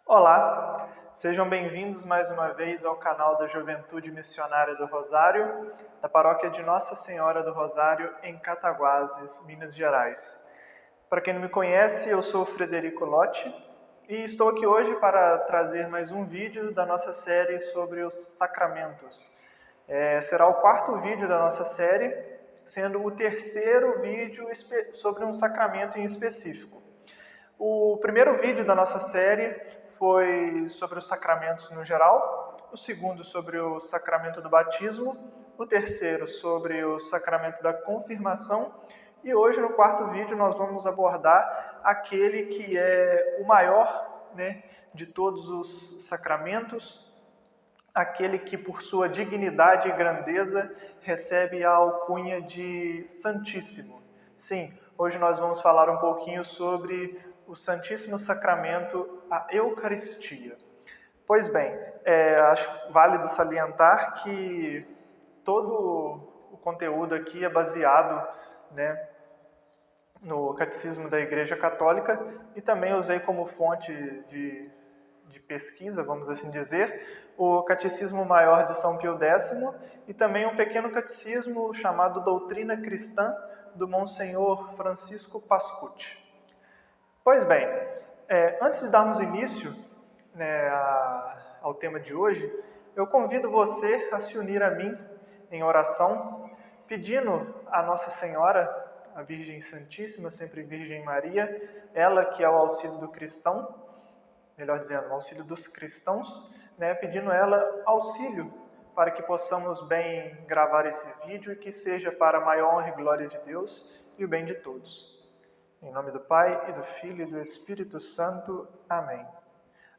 Olá, sejam bem-vindos mais uma vez ao canal da Juventude Missionária do Rosário, da paróquia de Nossa Senhora do Rosário, em Cataguases, Minas Gerais. Para quem não me conhece, eu sou Frederico Lotti e estou aqui hoje para trazer mais um vídeo da nossa série sobre os sacramentos. Será o quarto vídeo da nossa série, sendo o terceiro vídeo sobre um sacramento em específico. O primeiro vídeo da nossa série foi sobre os sacramentos no geral, o segundo sobre o sacramento do batismo, o terceiro sobre o sacramento da confirmação e hoje no quarto vídeo nós vamos abordar aquele que é o maior, de todos os sacramentos, aquele que por sua dignidade e grandeza recebe a alcunha de Santíssimo. Sim, hoje nós vamos falar um pouquinho sobre o Santíssimo Sacramento, a Eucaristia. Pois bem, acho válido salientar que todo o conteúdo aqui é baseado, no Catecismo da Igreja Católica e também usei como fonte de pesquisa, vamos assim dizer, o Catecismo Maior de São Pio X e também um pequeno catecismo chamado Doutrina Cristã, do Monsenhor Francisco Pascucci. Pois bem, antes de darmos início ao tema de hoje, eu convido você a se unir a mim em oração, pedindo a Nossa Senhora, a Virgem Santíssima, sempre Virgem Maria, ela que é o auxílio do cristão, melhor dizendo, o auxílio dos cristãos, pedindo ela auxílio para que possamos bem gravar esse vídeo e que seja para a maior honra e glória de Deus e o bem de todos. Em nome do Pai, e do Filho, e do Espírito Santo. Amém.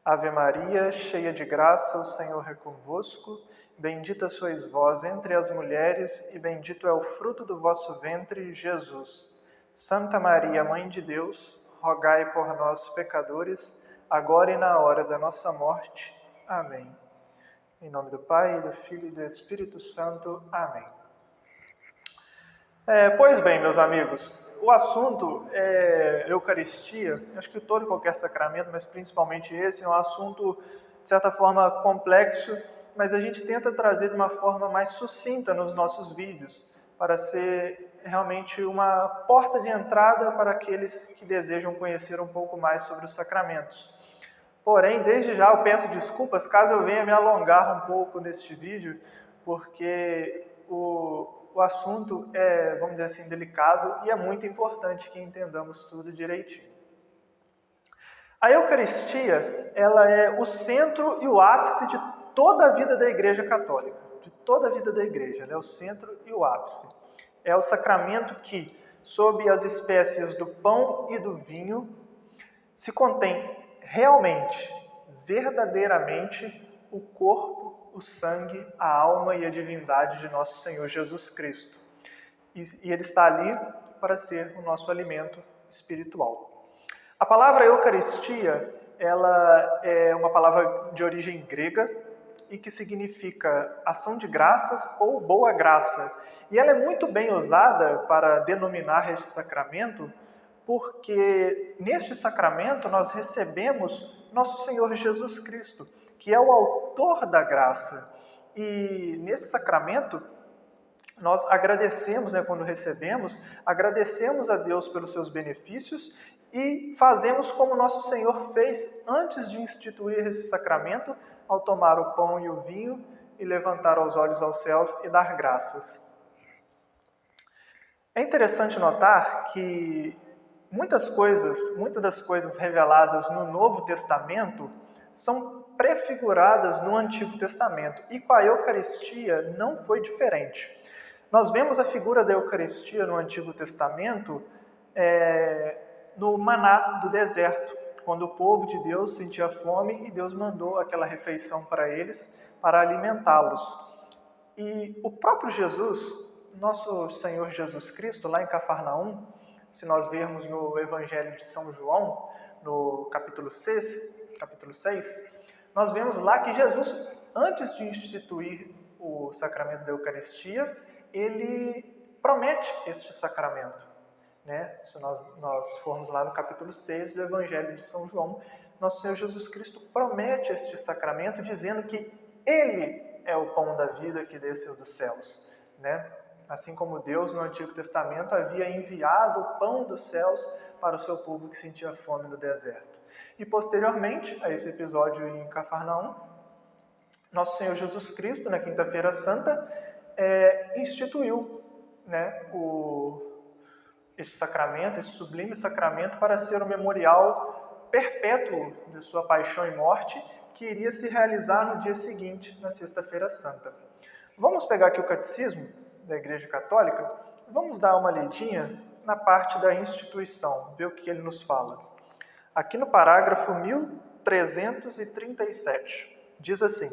Ave Maria, cheia de graça, o Senhor é convosco. Bendita sois vós entre as mulheres, e bendito é o fruto do vosso ventre, Jesus. Santa Maria, Mãe de Deus, rogai por nós, pecadores, agora e na hora da nossa morte. Amém. Em nome do Pai, e do Filho, e do Espírito Santo. Amém. Pois bem, meus amigos, o assunto é Eucaristia. Acho que todo e qualquer sacramento, mas principalmente esse, é um assunto, de certa forma, complexo, mas a gente tenta trazer de uma forma mais sucinta nos nossos vídeos, para ser realmente uma porta de entrada para aqueles que desejam conhecer um pouco mais sobre os sacramentos. Porém, desde já eu peço desculpas caso eu venha me alongar um pouco neste vídeo, porque o assunto é, vamos dizer assim, delicado e é muito importante que entendamos tudo direitinho. A Eucaristia, ela é o centro e o ápice de toda a vida da Igreja Católica, de toda a vida da Igreja, ela é o centro e o ápice. É o sacramento que, sob as espécies do pão e do vinho, se contém realmente, verdadeiramente, o corpo, o sangue, a alma e a divindade de nosso Senhor Jesus Cristo. E Ele está ali para ser o nosso alimento espiritual. A palavra Eucaristia, ela é uma palavra de origem grega e que significa ação de graças ou boa graça. E ela é muito bem usada para denominar este sacramento, porque neste sacramento nós recebemos nosso Senhor Jesus Cristo, que é o autor da graça. E nesse sacramento nós agradecemos, quando recebemos, agradecemos a Deus pelos seus benefícios e fazemos como nosso Senhor fez antes de instituir esse sacramento, ao tomar o pão e o vinho e levantar os olhos aos céus e dar graças. É interessante notar que muitas das coisas reveladas no Novo Testamento são prefiguradas no Antigo Testamento. E com a Eucaristia não foi diferente. Nós vemos a figura da Eucaristia no Antigo Testamento no maná do deserto, quando o povo de Deus sentia fome e Deus mandou aquela refeição para eles, para alimentá-los. E o próprio Jesus, nosso Senhor Jesus Cristo, lá em Cafarnaum, se nós vermos no Evangelho de São João, no capítulo 6, nós vemos lá que Jesus, antes de instituir o sacramento da Eucaristia, ele promete este sacramento. Se nós formos lá no capítulo 6 do Evangelho de São João, nosso Senhor Jesus Cristo promete este sacramento dizendo que Ele é o pão da vida que desceu dos céus, né? Assim como Deus no Antigo Testamento havia enviado o pão dos céus para o seu povo que sentia fome no deserto. E posteriormente a esse episódio em Cafarnaum, nosso Senhor Jesus Cristo, na Quinta-feira Santa, instituiu, né, este sacramento, esse sublime sacramento, para ser um memorial perpétuo de sua paixão e morte, que iria se realizar no dia seguinte, na Sexta-feira Santa. Vamos pegar aqui o Catecismo da Igreja Católica, vamos dar uma lidinha na parte da instituição, ver o que ele nos fala. Aqui no parágrafo 1337, diz assim: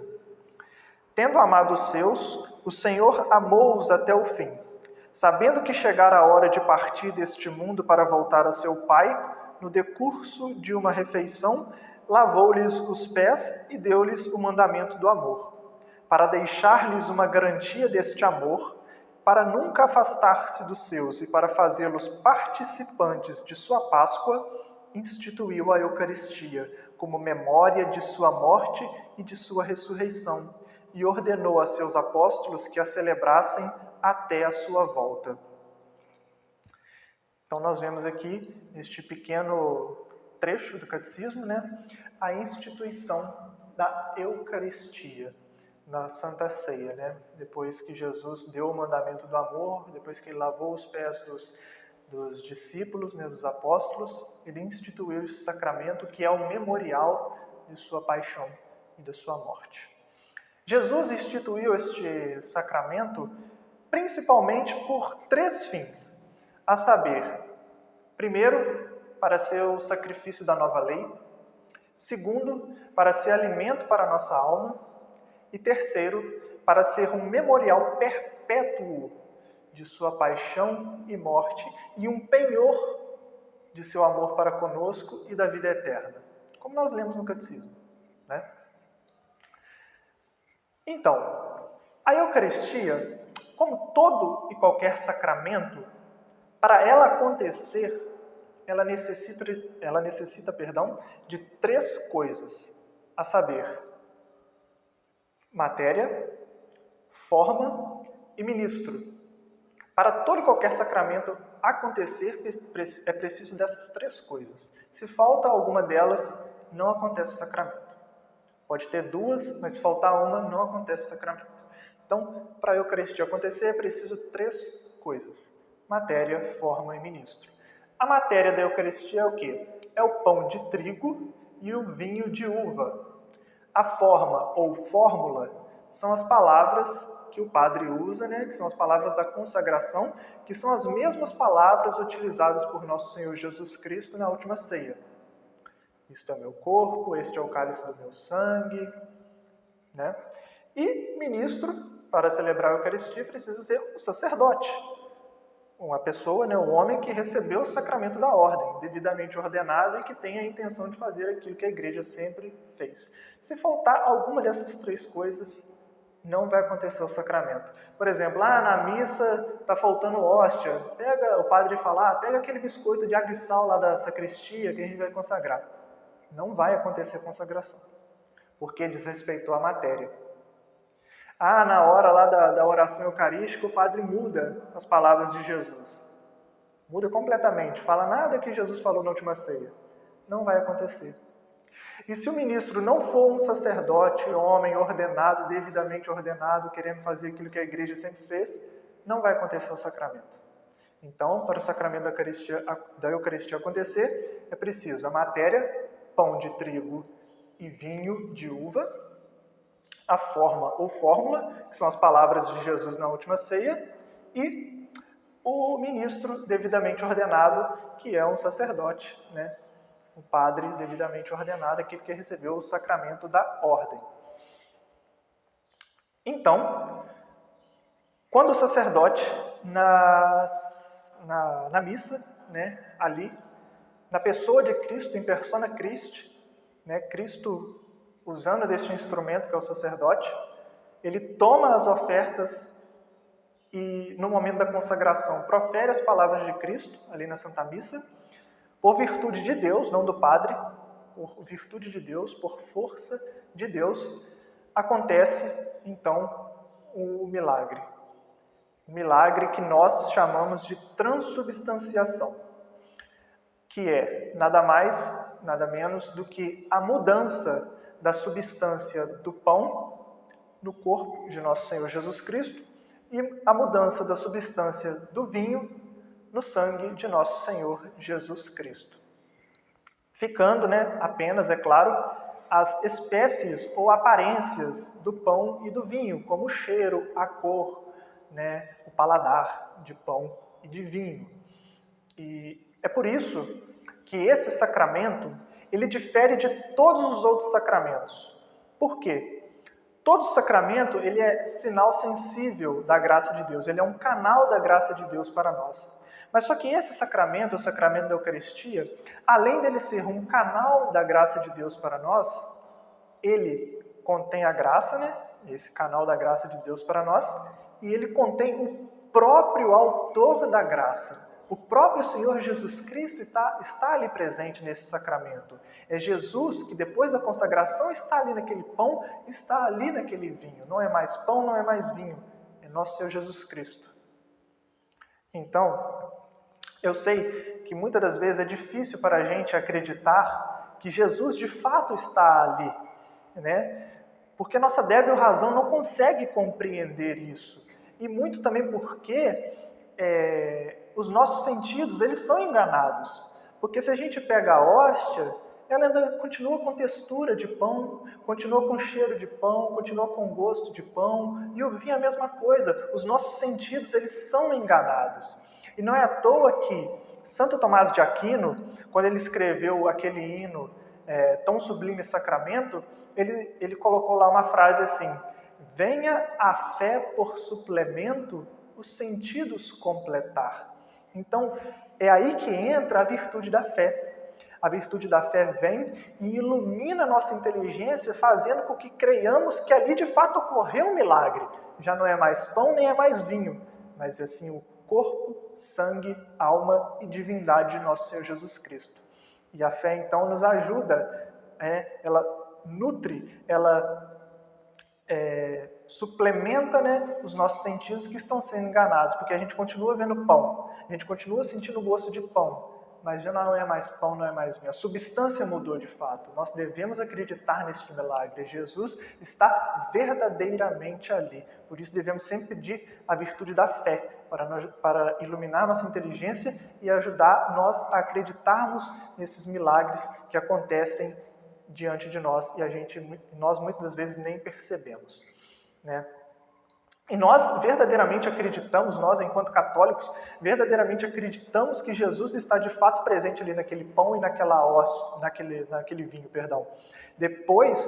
tendo amado os seus, o Senhor amou-os até o fim. Sabendo que chegara a hora de partir deste mundo para voltar a seu Pai, no decurso de uma refeição, lavou-lhes os pés e deu-lhes o mandamento do amor, para deixar-lhes uma garantia deste amor, para nunca afastar-se dos seus e para fazê-los participantes de sua Páscoa, instituiu a Eucaristia como memória de sua morte e de sua ressurreição, e ordenou a seus apóstolos que a celebrassem até a sua volta. Então nós vemos aqui, neste pequeno trecho do Catecismo, né, a instituição da Eucaristia na Santa Ceia, né? Depois que Jesus deu o mandamento do amor, depois que ele lavou os pés dos discípulos, né, dos apóstolos, ele instituiu esse sacramento que é o memorial de sua paixão e da sua morte. Jesus instituiu este sacramento principalmente por 3 fins, a saber, primeiro, para ser o sacrifício da nova lei, segundo, para ser alimento para a nossa alma, e terceiro, para ser um memorial perpétuo de sua paixão e morte e um penhor de seu amor para conosco e da vida eterna, como nós lemos no Catecismo, né? Então, a Eucaristia, como todo e qualquer sacramento, para ela acontecer, ela necessita de 3 coisas, a saber, matéria, forma e ministro. Para todo e qualquer sacramento acontecer, é preciso dessas 3 coisas. Se falta alguma delas, não acontece o sacramento. Pode ter 2, mas se faltar uma, não acontece o sacramento. Então, para a Eucaristia acontecer, é preciso 3 coisas: matéria, forma e ministro. A matéria da Eucaristia é o quê? É o pão de trigo e o vinho de uva. A forma ou fórmula são as palavras que o padre usa, né? Que são as palavras da consagração, que são as mesmas palavras utilizadas por nosso Senhor Jesus Cristo na última ceia. Isto é meu corpo, este é o cálice do meu sangue, né? E ministro, para celebrar a Eucaristia, precisa ser o sacerdote. Uma pessoa, né, um homem que recebeu o sacramento da ordem, devidamente ordenado e que tem a intenção de fazer aquilo que a igreja sempre fez. Se faltar alguma dessas 3 coisas, não vai acontecer o sacramento. Por exemplo, na missa está faltando hóstia, o padre fala, pega aquele biscoito de água e sal lá da sacristia que a gente vai consagrar. Não vai acontecer consagração, porque desrespeitou a matéria. Na hora lá da oração eucarística, o padre muda as palavras de Jesus. Muda completamente, fala nada que Jesus falou na última ceia. Não vai acontecer. E se o ministro não for um sacerdote, homem ordenado, devidamente ordenado, querendo fazer aquilo que a igreja sempre fez, não vai acontecer o sacramento. Então, para o sacramento da Eucaristia acontecer, é preciso a matéria, pão de trigo e vinho de uva, a forma ou fórmula, que são as palavras de Jesus na última ceia, e o ministro devidamente ordenado, que é um sacerdote, né? O padre devidamente ordenado, aquele que recebeu o sacramento da ordem. Então, quando o sacerdote, na missa, né, ali, na pessoa de Cristo, em persona Christi, né, Cristo usando deste instrumento que é o sacerdote, ele toma as ofertas e, no momento da consagração, profere as palavras de Cristo, ali na Santa Missa, por virtude de Deus, não do padre, por virtude de Deus, por força de Deus, acontece então o milagre. O milagre que nós chamamos de transubstanciação, que é nada mais, nada menos do que a mudança da substância do pão no corpo de nosso Senhor Jesus Cristo e a mudança da substância do vinho no sangue de nosso Senhor Jesus Cristo. Ficando, apenas, é claro, as espécies ou aparências do pão e do vinho, como o cheiro, a cor, o paladar de pão e de vinho. E é por isso que esse sacramento, ele difere de todos os outros sacramentos. Por quê? Todo sacramento, ele é sinal sensível da graça de Deus, ele é um canal da graça de Deus para nós. Mas só que esse sacramento, o sacramento da Eucaristia, além dele ser um canal da graça de Deus para nós, ele contém a graça, esse canal da graça de Deus para nós, e ele contém o próprio autor da graça. O próprio Senhor Jesus Cristo está ali presente nesse sacramento. É Jesus que, depois da consagração, está ali naquele pão, está ali naquele vinho. Não é mais pão, não é mais vinho. É nosso Senhor Jesus Cristo. Então, eu sei que muitas das vezes é difícil para a gente acreditar que Jesus de fato está ali, porque nossa débil razão não consegue compreender isso. E muito também porque os nossos sentidos, eles são enganados. Porque se a gente pega a hóstia, ela ainda continua com textura de pão, continua com cheiro de pão, continua com gosto de pão, e o vinho é a mesma coisa. Os nossos sentidos, eles são enganados. E não é à toa que Santo Tomás de Aquino, quando ele escreveu aquele hino Tão Sublime Sacramento, ele colocou lá uma frase assim: venha a fé por suplemento os sentidos completar. Então, é aí que entra a virtude da fé. A virtude da fé vem e ilumina a nossa inteligência, fazendo com que creiamos que ali de fato ocorreu um milagre. Já não é mais pão, nem é mais vinho, mas assim o corpo, sangue, alma e divindade de nosso Senhor Jesus Cristo. E a fé, então, nos ajuda, ela nutre, ela suplementa os nossos sentidos que estão sendo enganados, porque a gente continua vendo pão, a gente continua sentindo o gosto de pão, mas já não é mais pão, não é mais vinho. A substância mudou de fato. Nós devemos acreditar neste milagre. Jesus está verdadeiramente ali. Por isso devemos sempre pedir a virtude da fé, para iluminar nossa inteligência e ajudar nós a acreditarmos nesses milagres que acontecem diante de nós e nós muitas das vezes nem percebemos. E nós verdadeiramente acreditamos, nós enquanto católicos, verdadeiramente acreditamos que Jesus está de fato presente ali naquele pão e naquela hóstia, naquele vinho, depois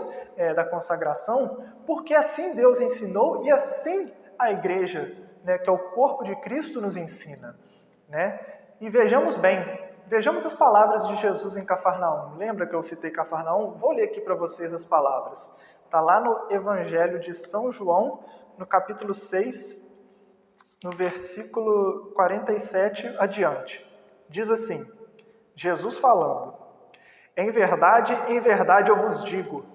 da consagração, porque assim Deus ensinou e assim a igreja, que é o corpo de Cristo, nos ensina. E vejamos as palavras de Jesus em Cafarnaum. Lembra que eu citei Cafarnaum? Vou ler aqui para vocês as palavras. Está lá no Evangelho de São João, no capítulo 6, no versículo 47 adiante. Diz assim, Jesus falando: em verdade eu vos digo,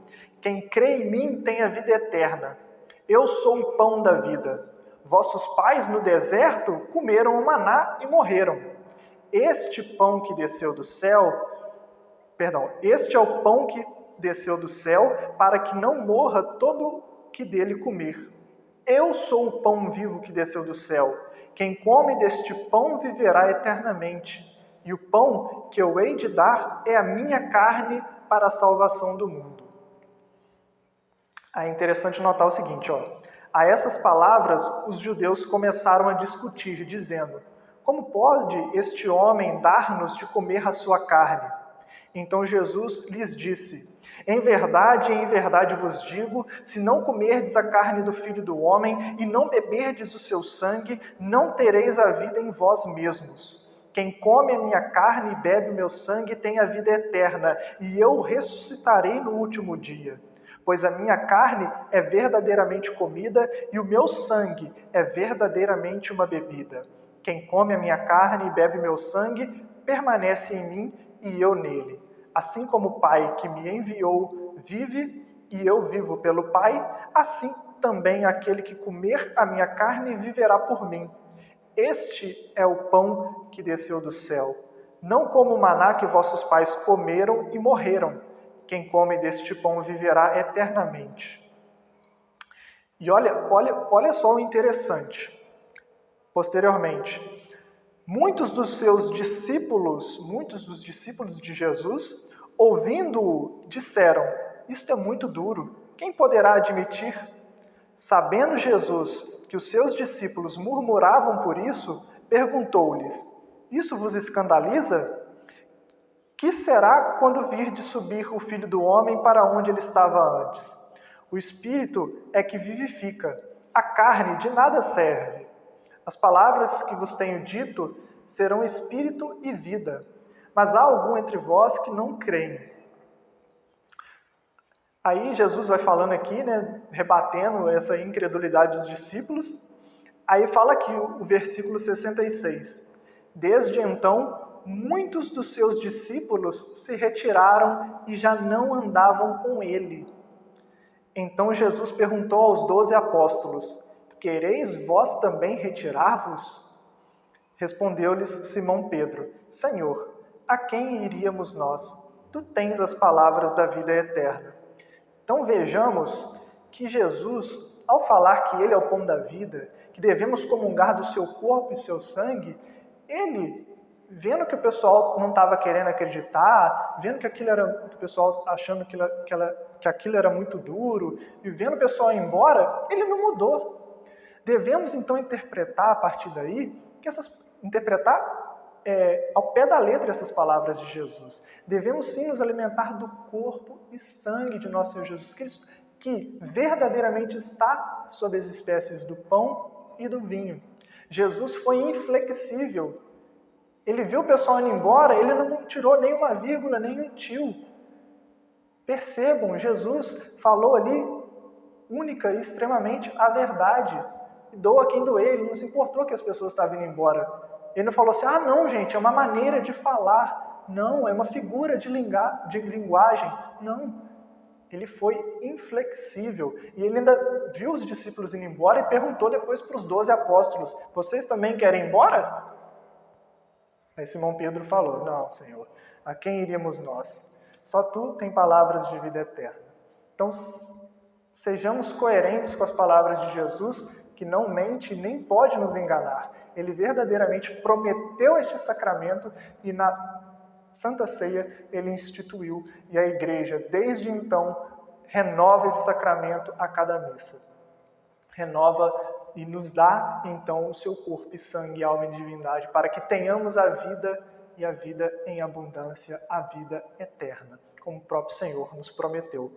quem crê em mim tem a vida eterna. Eu sou o pão da vida. Vossos pais no deserto comeram o maná e morreram. Este é o pão que desceu do céu, para que não morra todo que dele comer. Eu sou o pão vivo que desceu do céu. Quem come deste pão viverá eternamente. E o pão que eu hei de dar é a minha carne para a salvação do mundo. É interessante notar o seguinte, a essas palavras os judeus começaram a discutir, dizendo: como pode este homem dar-nos de comer a sua carne? Então Jesus lhes disse: em verdade vos digo, se não comerdes a carne do Filho do Homem e não beberdes o seu sangue, não tereis a vida em vós mesmos. Quem come a minha carne e bebe o meu sangue tem a vida eterna, e eu o ressuscitarei no último dia. Pois a minha carne é verdadeiramente comida e o meu sangue é verdadeiramente uma bebida. Quem come a minha carne e bebe o meu sangue permanece em mim e eu nele. Assim como o Pai que me enviou vive e eu vivo pelo Pai, assim também aquele que comer a minha carne viverá por mim. Este é o pão que desceu do céu, não como o maná que vossos pais comeram e morreram. Quem come deste pão viverá eternamente. E olha só o interessante. Posteriormente, muitos dos discípulos de Jesus, ouvindo-o, disseram: isto é muito duro, quem poderá admitir? Sabendo Jesus que os seus discípulos murmuravam por isso, perguntou-lhes: isso vos escandaliza? Que será quando virdes subir o Filho do Homem para onde ele estava antes? O Espírito é que vivifica, a carne de nada serve. As palavras que vos tenho dito serão espírito e vida, mas há algum entre vós que não creem. Aí Jesus vai falando aqui, né, rebatendo essa incredulidade dos discípulos. Aí fala aqui o versículo 66. Desde então, muitos dos seus discípulos se retiraram e já não andavam com ele. Então Jesus perguntou aos 12 apóstolos: quereis vós também retirar-vos? Respondeu-lhes Simão Pedro: Senhor, a quem iríamos nós? Tu tens as palavras da vida eterna. Então vejamos que Jesus, ao falar que Ele é o pão da vida, que devemos comungar do seu corpo e seu sangue, Ele, vendo que o pessoal não estava querendo acreditar, vendo que aquilo era, o pessoal achando que aquilo era muito duro, e vendo o pessoal ir embora, Ele não mudou. Devemos então interpretar a partir daí, ao pé da letra essas palavras de Jesus. Devemos sim nos alimentar do corpo e sangue de nosso Senhor Jesus Cristo, que verdadeiramente está sob as espécies do pão e do vinho. Jesus foi inflexível. Ele viu o pessoal indo embora, ele não tirou nem uma vírgula, nem um tio. Percebam, Jesus falou ali única e extremamente a verdade. Doa quem doer, ele não se importou que as pessoas estavam indo embora. Ele não falou assim, não, gente, é uma maneira de falar. Não, é uma figura de linguagem. Não, ele foi inflexível. E ele ainda viu os discípulos indo embora e perguntou depois para os 12 apóstolos, vocês também querem ir embora? Aí Simão Pedro falou, não, Senhor, a quem iríamos nós? Só Tu tem palavras de vida eterna. Então, sejamos coerentes com as palavras de Jesus, que não mente nem pode nos enganar. Ele verdadeiramente prometeu este sacramento e na Santa Ceia ele instituiu. E a Igreja, desde então, renova esse sacramento a cada missa. Renova e nos dá, então, o seu corpo e sangue, alma e divindade, para que tenhamos a vida e a vida em abundância, a vida eterna, como o próprio Senhor nos prometeu.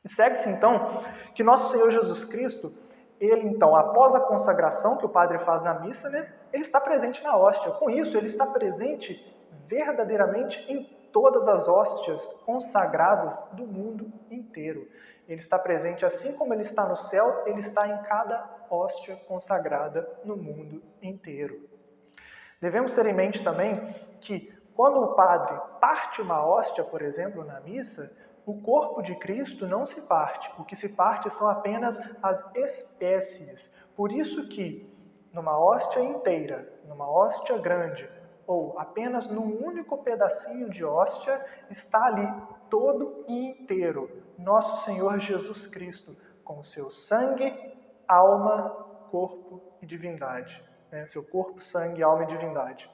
E segue-se, então, que nosso Senhor Jesus Cristo, ele, então, após a consagração que o padre faz na missa, né, ele está presente na hóstia. Com isso, ele está presente verdadeiramente em todas as hóstias consagradas do mundo inteiro. Ele está presente, assim como ele está no céu, ele está em cada hóstia consagrada no mundo inteiro. Devemos ter em mente também que, quando o padre parte uma hóstia, por exemplo, na missa, o corpo de Cristo não se parte. O que se parte são apenas as espécies. Por isso que, numa hóstia inteira, numa hóstia grande, ou apenas num único pedacinho de hóstia, está ali todo e inteiro nosso Senhor Jesus Cristo, com o seu sangue, alma, corpo e divindade. Seu corpo, sangue, alma e divindade.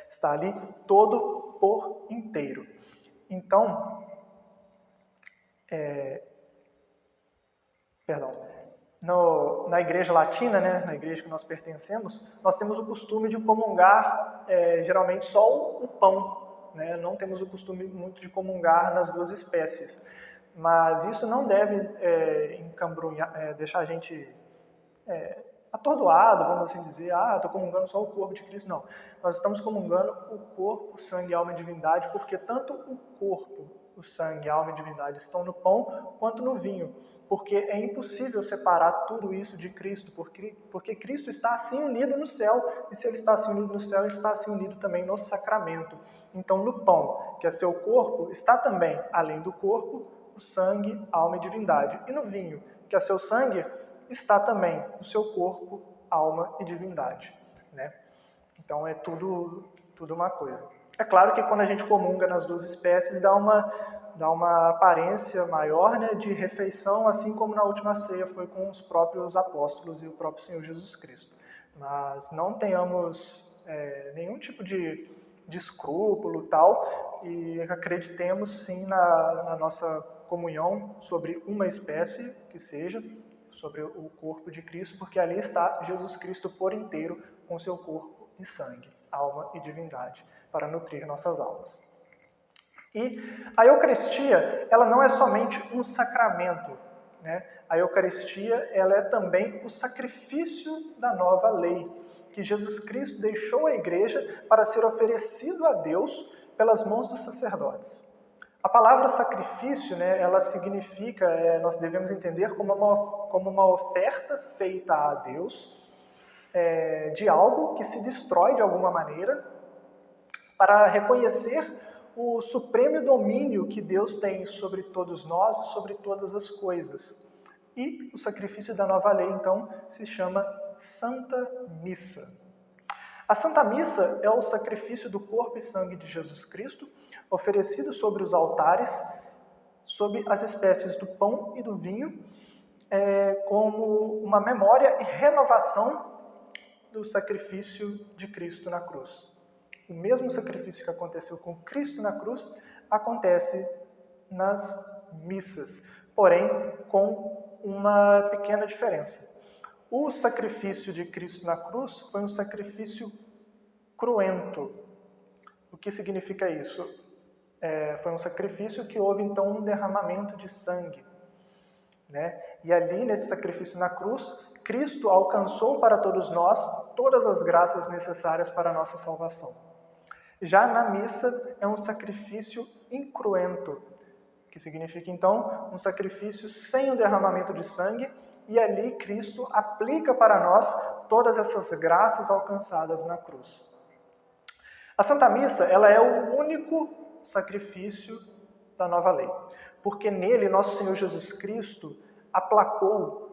Está ali todo por inteiro. Então, na igreja latina, na igreja que nós pertencemos, nós temos o costume de comungar geralmente só o pão. Não temos o costume muito de comungar nas duas espécies. Mas isso não deve deixar a gente atordoado, vamos assim dizer, estou comungando só o corpo de Cristo. Não, nós estamos comungando o corpo, sangue, alma e divindade, porque tanto o corpo, o sangue, a alma e a divindade estão no pão quanto no vinho, porque é impossível separar tudo isso de Cristo, porque Cristo está assim unido no céu, e se Ele está assim unido no céu, Ele está assim unido também no sacramento. Então, no pão, que é seu corpo, está também, além do corpo, o sangue, alma e divindade. E no vinho, que é seu sangue, está também o seu corpo, alma e divindade. Né? Então, é tudo uma coisa. É claro que quando a gente comunga nas duas espécies, dá uma aparência maior, né, de refeição, assim como na última ceia foi com os próprios apóstolos e o próprio Senhor Jesus Cristo. Mas não tenhamos nenhum tipo de escrúpulo tal, e acreditemos sim na nossa comunhão sobre uma espécie que seja, sobre o corpo de Cristo, porque ali está Jesus Cristo por inteiro com seu corpo e sangue, alma e divindade, para nutrir nossas almas. E a Eucaristia, ela não é somente um sacramento, né? A Eucaristia, ela é também o sacrifício da nova lei, que Jesus Cristo deixou à igreja para ser oferecido a Deus pelas mãos dos sacerdotes. A palavra sacrifício, né, ela significa, nós devemos entender como uma oferta feita a Deus de algo que se destrói de alguma maneira para reconhecer o supremo domínio que Deus tem sobre todos nós e sobre todas as coisas. E o sacrifício da nova lei, então, se chama Santa Missa. A Santa Missa é o sacrifício do corpo e sangue de Jesus Cristo, oferecido sobre os altares, sob as espécies do pão e do vinho, como uma memória e renovação do sacrifício de Cristo na cruz. O mesmo sacrifício que aconteceu com Cristo na cruz acontece nas missas, porém com uma pequena diferença. O sacrifício de Cristo na cruz foi um sacrifício cruento. O que significa isso? Foi um sacrifício que houve então um derramamento de sangue. Né? E ali, nesse sacrifício na cruz, Cristo alcançou para todos nós todas as graças necessárias para a nossa salvação. Já na missa é um sacrifício incruento, que significa então um sacrifício sem o derramamento de sangue, e ali Cristo aplica para nós todas essas graças alcançadas na cruz. A Santa Missa, ela é o único sacrifício da nova lei, porque nele nosso Senhor Jesus Cristo aplacou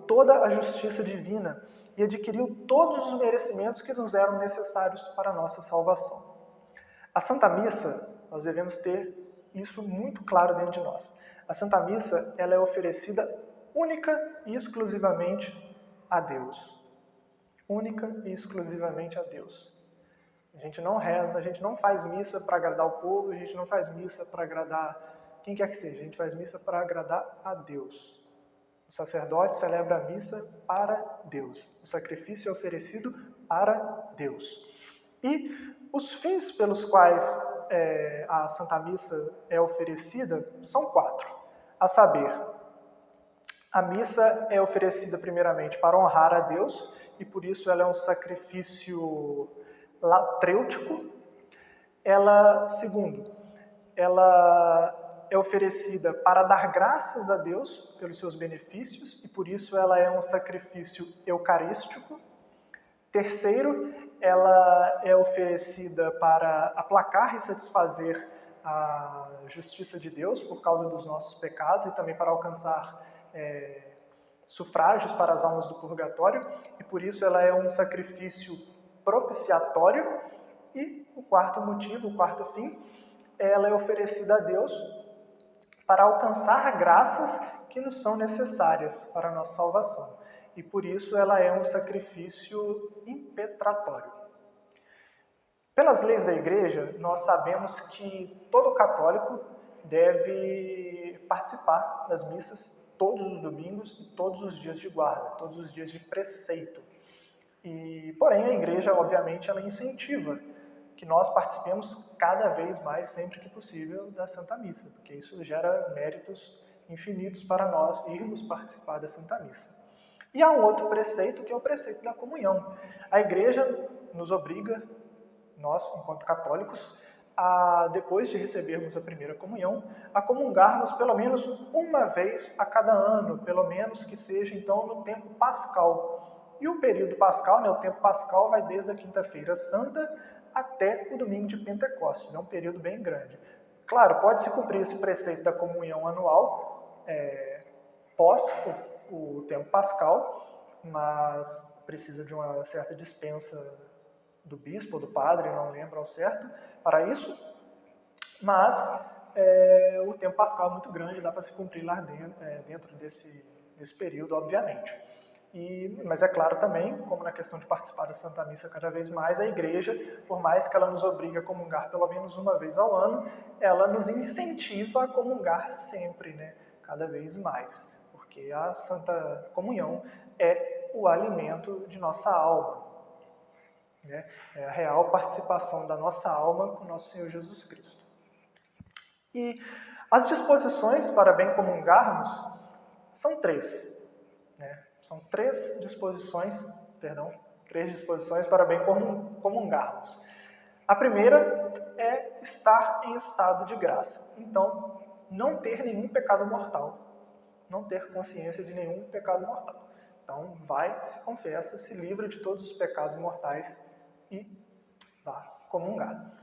toda a justiça divina e adquiriu todos os merecimentos que nos eram necessários para a nossa salvação. A Santa Missa, nós devemos ter isso muito claro dentro de nós. A Santa Missa, ela é oferecida única e exclusivamente a Deus. Única e exclusivamente a Deus. A gente não reza, a gente não faz missa para agradar o povo, a gente não faz missa para agradar quem quer que seja, a gente faz missa para agradar a Deus. O sacerdote celebra a missa para Deus. O sacrifício é oferecido para Deus. E os fins pelos quais a Santa Missa é oferecida são 4. A saber, a missa é oferecida primeiramente para honrar a Deus, e por isso ela é um sacrifício latrêutico. Segundo, ela é oferecida para dar graças a Deus pelos seus benefícios, e por isso ela é um sacrifício eucarístico. Terceiro, ela é oferecida para aplacar e satisfazer a justiça de Deus por causa dos nossos pecados e também para alcançar sufrágios para as almas do purgatório, e por isso ela é um sacrifício propiciatório. E o quarto motivo, o quarto fim, ela é oferecida a Deus para alcançar graças que nos são necessárias para a nossa salvação. E por isso ela é um sacrifício impetratório. Pelas leis da Igreja, nós sabemos que todo católico deve participar das missas todos os domingos e todos os dias de guarda, todos os dias de preceito. Porém, a Igreja, obviamente, ela incentiva que nós participemos cada vez mais, sempre que possível, da Santa Missa, porque isso gera méritos infinitos para nós irmos participar da Santa Missa. E há um outro preceito, que é o preceito da comunhão. A Igreja nos obriga, nós, enquanto católicos, depois de recebermos a primeira comunhão, a comungarmos pelo menos uma vez a cada ano, pelo menos que seja, então, no tempo pascal. E o período pascal, o tempo pascal, vai desde a Quinta-feira Santa até o domingo de Pentecostes, é um período bem grande. Claro, pode-se cumprir esse preceito da comunhão anual, pós o tempo pascal, mas precisa de uma certa dispensa do bispo ou do padre, não lembro ao certo, para isso, mas o tempo pascal é muito grande, dá para se cumprir lá dentro desse período, obviamente. Mas é claro também, como na questão de participar da Santa Missa cada vez mais, a Igreja, por mais que ela nos obrigue a comungar pelo menos uma vez ao ano, ela nos incentiva a comungar sempre, né? Cada vez mais, porque a Santa Comunhão é o alimento de nossa alma, né? É a real participação da nossa alma com nosso Senhor Jesus Cristo. E as disposições para bem comungarmos são três, né? São três disposições para bem comungarmos. A primeira é estar em estado de graça. Então, não ter nenhum pecado mortal. Não ter consciência de nenhum pecado mortal. Então, vai, se confessa, se livra de todos os pecados mortais e vá comungar.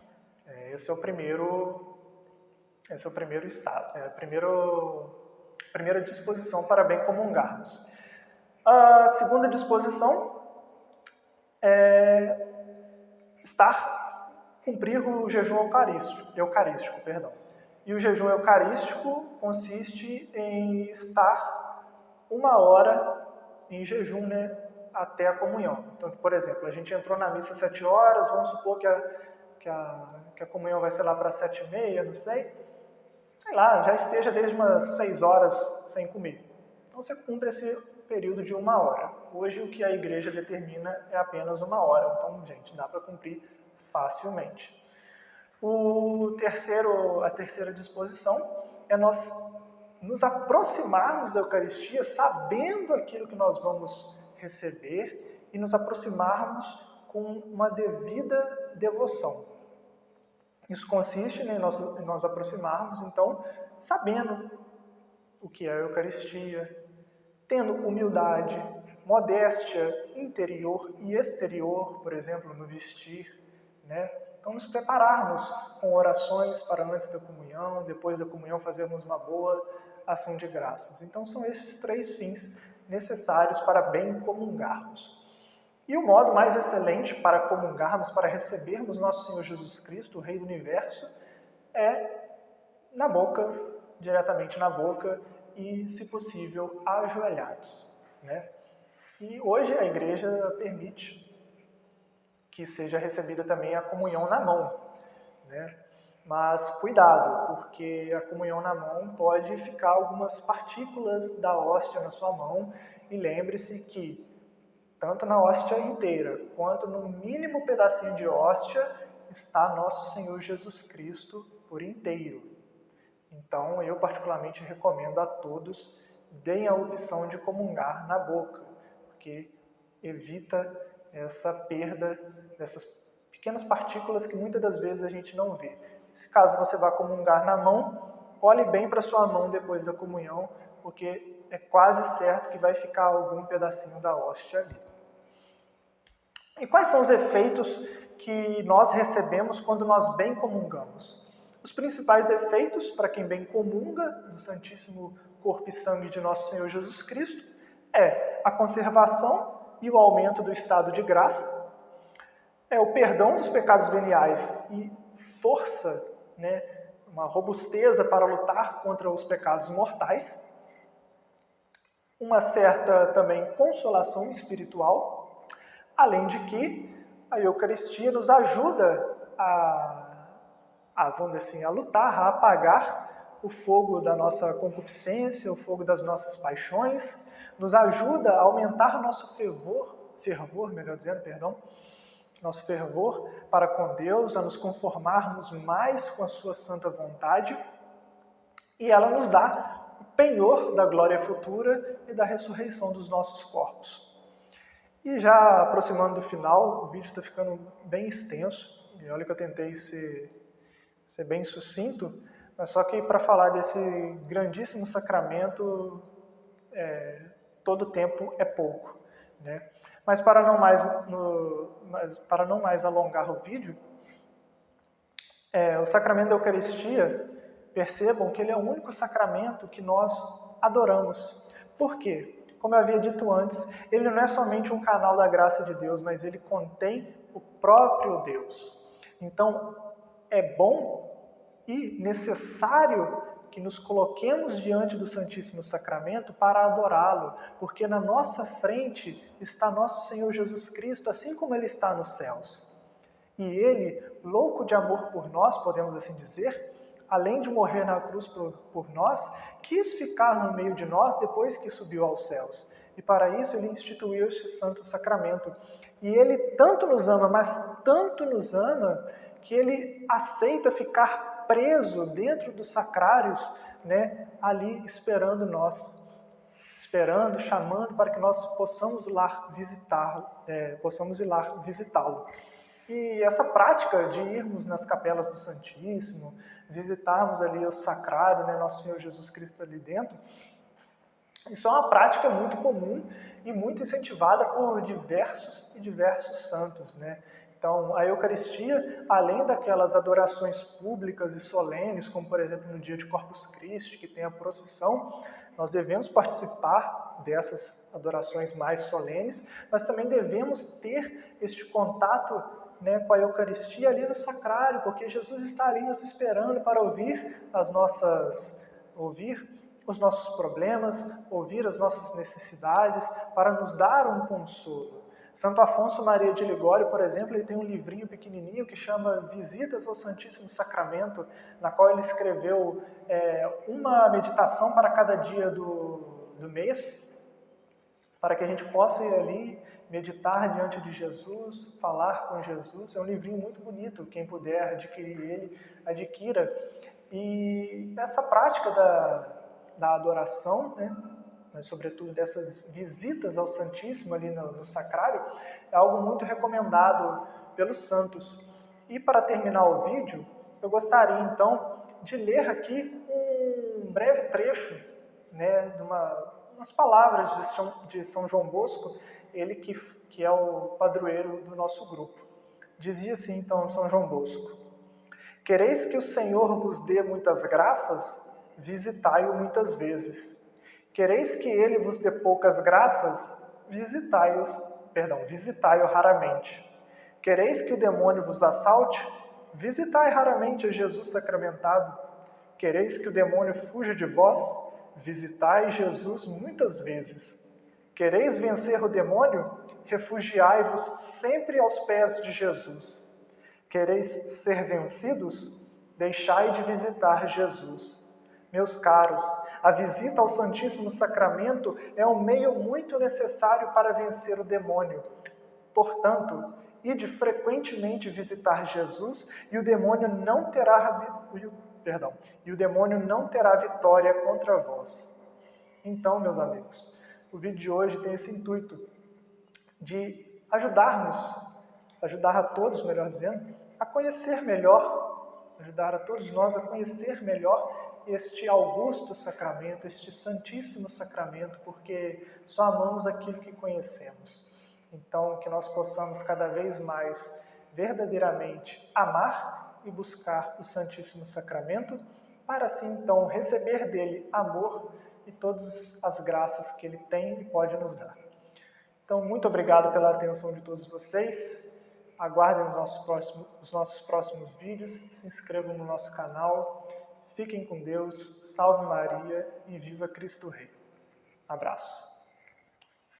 Esse é o primeiro estado, a primeira disposição para bem comungarmos. A segunda disposição é cumprir o jejum eucarístico. E o jejum eucarístico consiste em estar 1 hora em jejum, né, até a comunhão. Então, por exemplo, a gente entrou na missa às 7 horas, vamos supor que a comunhão vai ser lá para 7h30, não sei lá, já esteja desde umas 6 horas sem comer. Então você cumpre esse período de 1 hora. Hoje o que a Igreja determina é apenas 1 hora, então, gente, dá para cumprir facilmente. A terceira disposição é nós nos aproximarmos da Eucaristia sabendo aquilo que nós vamos receber e nos aproximarmos com uma devida devoção. Isso consiste em nós aproximarmos, então, sabendo o que é a Eucaristia, tendo humildade, modéstia interior e exterior, por exemplo, no vestir, né? Então, nos prepararmos com orações para antes da comunhão, depois da comunhão fazermos uma boa ação de graças. Então, são esses 3 fins necessários para bem comungarmos. E o modo mais excelente para comungarmos, para recebermos nosso Senhor Jesus Cristo, o Rei do Universo, é na boca, diretamente na boca e, se possível, ajoelhados, né? E hoje a Igreja permite que seja recebida também a comunhão na mão, né? Mas cuidado, porque a comunhão na mão pode ficar algumas partículas da hóstia na sua mão, e lembre-se que tanto na hóstia inteira, quanto no mínimo pedacinho de hóstia, está nosso Senhor Jesus Cristo por inteiro. Então, eu particularmente recomendo a todos, deem a opção de comungar na boca, porque evita essa perda dessas pequenas partículas que muitas das vezes a gente não vê. Se caso você vá comungar na mão, olhe bem para sua mão depois da comunhão, porque é quase certo que vai ficar algum pedacinho da hóstia ali. E quais são os efeitos que nós recebemos quando nós bem comungamos? Os principais efeitos para quem bem comunga do Santíssimo Corpo e Sangue de nosso Senhor Jesus Cristo é a conservação e o aumento do estado de graça, é o perdão dos pecados veniais e força, né, uma robusteza para lutar contra os pecados mortais, uma certa também consolação espiritual, além de que a Eucaristia nos ajuda vamos dizer assim, a lutar, a apagar o fogo da nossa concupiscência, o fogo das nossas paixões, nos ajuda a aumentar nosso fervor para com Deus, a nos conformarmos mais com a sua santa vontade, e ela nos dá o penhor da glória futura e da ressurreição dos nossos corpos. E já aproximando do final, o vídeo está ficando bem extenso, e olha que eu tentei ser bem sucinto, mas só que para falar desse grandíssimo sacramento, todo tempo é pouco, né? Mas para não mais alongar o vídeo, o sacramento da Eucaristia, percebam que ele é o único sacramento que nós adoramos. Por quê? Como eu havia dito antes, ele não é somente um canal da graça de Deus, mas ele contém o próprio Deus. Então, é bom e necessário que nos coloquemos diante do Santíssimo Sacramento para adorá-lo, porque na nossa frente está nosso Senhor Jesus Cristo, assim como ele está nos céus. E ele, louco de amor por nós, podemos assim dizer, além de morrer na cruz por nós, quis ficar no meio de nós depois que subiu aos céus. E para isso ele instituiu este santo sacramento. E ele tanto nos ama, mas tanto nos ama, que ele aceita ficar preso dentro dos sacrários, ali esperando nós. Esperando, chamando para que nós possamos ir lá visitá-lo. E essa prática de irmos nas capelas do Santíssimo, visitarmos ali o sacrário, Nosso Senhor Jesus Cristo ali dentro, isso é uma prática muito comum e muito incentivada por diversos e diversos santos, Então, a Eucaristia, além daquelas adorações públicas e solenes, como por exemplo no dia de Corpus Christi, que tem a procissão, nós devemos participar dessas adorações mais solenes, mas também devemos ter este contato com a Eucaristia ali no sacrário, porque Jesus está ali nos esperando para ouvir os nossos problemas, ouvir as nossas necessidades, para nos dar um consolo. Santo Afonso Maria de Ligório, por exemplo, ele tem um livrinho pequenininho que chama Visitas ao Santíssimo Sacramento, na qual ele escreveu uma meditação para cada dia do mês, para que a gente possa ir ali, meditar diante de Jesus, falar com Jesus. É um livrinho muito bonito, quem puder adquirir ele, adquira. E essa prática da adoração, mas sobretudo dessas visitas ao Santíssimo ali no sacrário, é algo muito recomendado pelos santos. E para terminar o vídeo, eu gostaria então de ler aqui um breve trecho, de umas palavras de São João Bosco, ele que é o padroeiro do nosso grupo. Dizia assim então São João Bosco: quereis que o Senhor vos dê muitas graças? Visitai-o muitas vezes. Quereis que ele vos dê poucas graças? Visitai-o raramente. Quereis que o demônio vos assalte? Visitai raramente a Jesus sacramentado. Quereis que o demônio fuja de vós? Visitai Jesus muitas vezes. Quereis vencer o demônio? Refugiai-vos sempre aos pés de Jesus. Quereis ser vencidos? Deixai de visitar Jesus. Meus caros, a visita ao Santíssimo Sacramento é um meio muito necessário para vencer o demônio. Portanto, ide frequentemente visitar Jesus e o demônio não terá vitória contra vós. Então, meus amigos, o vídeo de hoje tem esse intuito de ajudar a todos, melhor dizendo, a conhecer melhor, ajudar a todos nós a conhecer melhor este augusto sacramento, este santíssimo sacramento, porque só amamos aquilo que conhecemos. Então, que nós possamos cada vez mais verdadeiramente amar e buscar o Santíssimo Sacramento, para assim então receber dele amor e todas as graças que ele tem e pode nos dar. Então, muito obrigado pela atenção de todos vocês. Aguardem os nossos próximos vídeos, se inscrevam no nosso canal. Fiquem com Deus, salve Maria e viva Cristo Rei. Abraço.